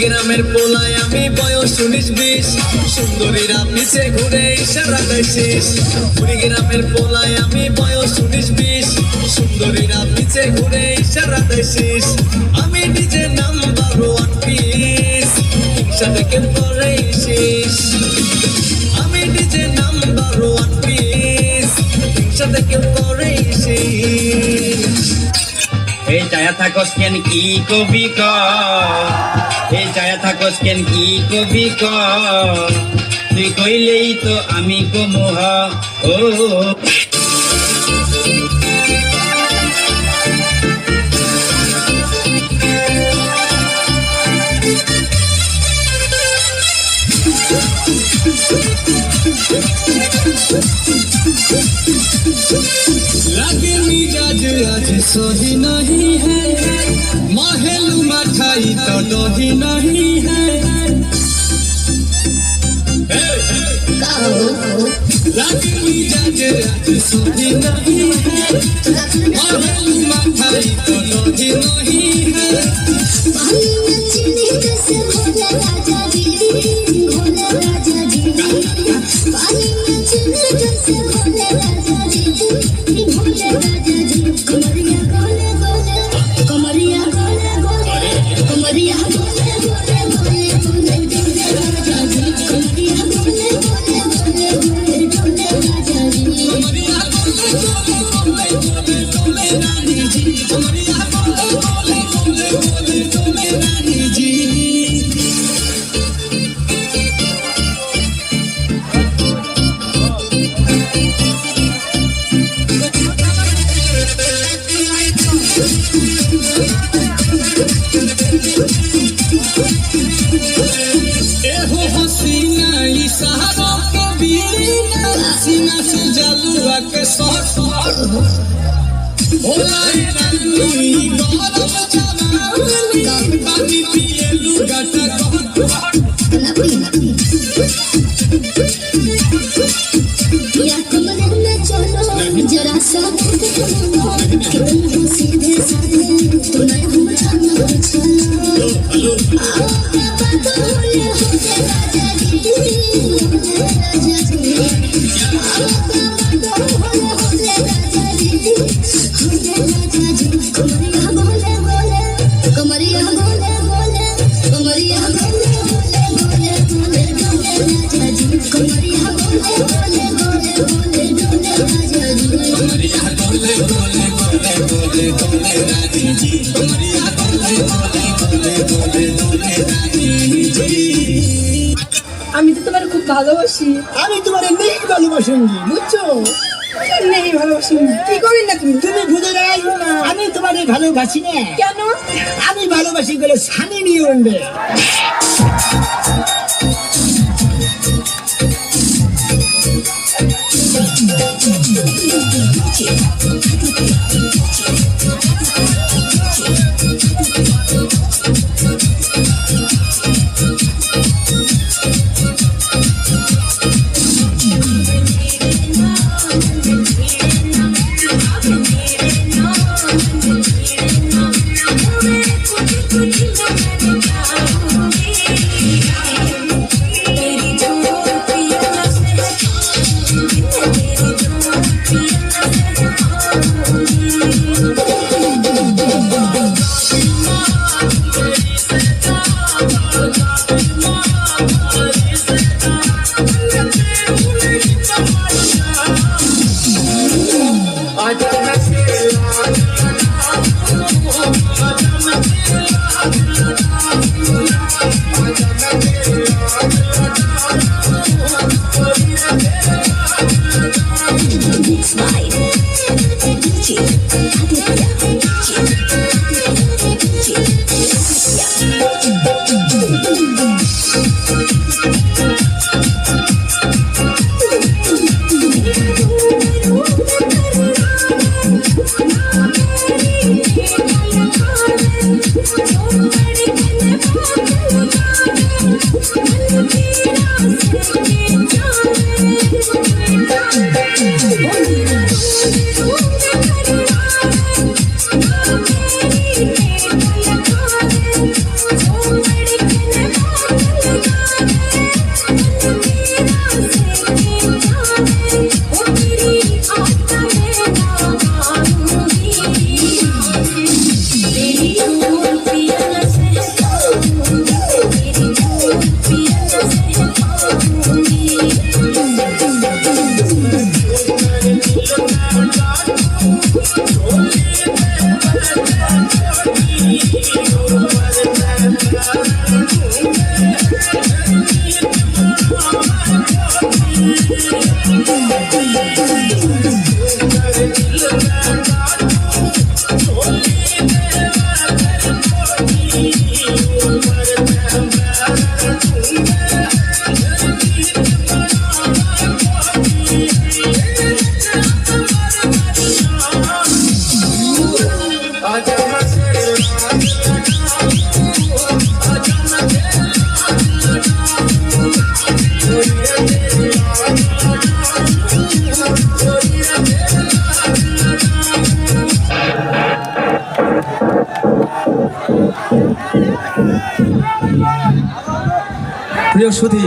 গ্রামের পোলায় আমি বয়স 19-20 সুন্দরীরা পিছে ঘুরে ইশারা দেখিস গ্রামের পোলায় আমি বয়স 19-20 সুন্দরীরা পিছে ঘুরে ইশারা দেখিস আমি নিজে নাম্বার 1 পিস হিংসা থেকে পরে শেষ আমি নিজে নাম্বার 1 পিস হিংসা থেকে পরে শেষ এই চায়া থাকস কেন কি কবি ক এই চায়া থাকস কেন কি কবি ক তুই কইলেই তো আমি কমুহ ও लगे मिजाज आज सही नहीं है महलू मठाई तो दही नहीं है लगे मिजाज आज सही नहीं है महलू मठाई तो दही नहीं है আমি তো তোমার খুব ভালোবাসি। আমি তোমার নেই ভালোবাসি বুঝছো? নেই ভালোবাসি কি করি না তুমি? তুমি বুঝে যাই আমি তোমার ভালোবাসি না। কেন? আমি ভালোবাসি গেলে সানি নিয়ে উঠবে। প্রিয় সুধী